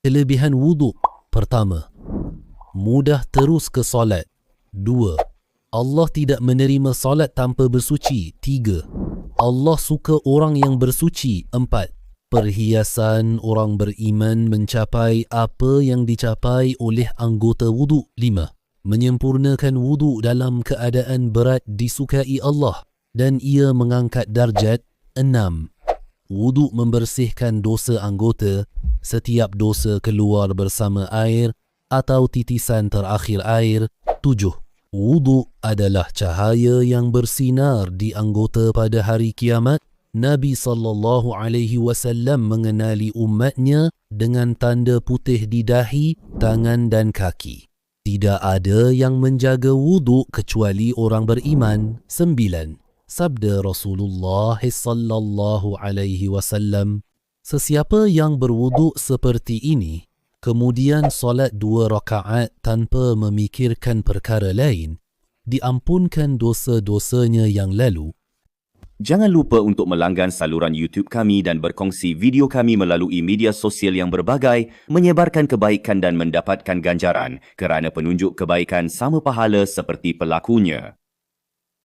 Kelebihan wuduk. Pertama, mudah terus ke solat. 2. Allah tidak menerima solat tanpa bersuci. 3. Allah suka orang yang bersuci. 4. Perhiasan orang beriman mencapai apa yang dicapai oleh anggota wuduk. 5. Menyempurnakan wuduk dalam keadaan berat disukai Allah dan ia mengangkat darjat. 6. Wuduk membersihkan dosa anggota. Setiap dosa keluar bersama air atau titisan terakhir air. 7. Wuduk adalah cahaya yang bersinar di anggota pada hari kiamat. Nabi SAW mengenali umatnya dengan tanda putih di dahi, tangan dan kaki. Tidak ada yang menjaga wuduk kecuali orang beriman. 9. Sabda Rasulullah SAW, sesiapa yang berwuduk seperti ini, kemudian solat 2 rakaat tanpa memikirkan perkara lain, diampunkan dosa-dosanya yang lalu. Jangan lupa untuk melanggan saluran YouTube kami dan berkongsi video kami melalui media sosial yang berbagai, menyebarkan kebaikan dan mendapatkan ganjaran kerana penunjuk kebaikan sama pahala seperti pelakunya.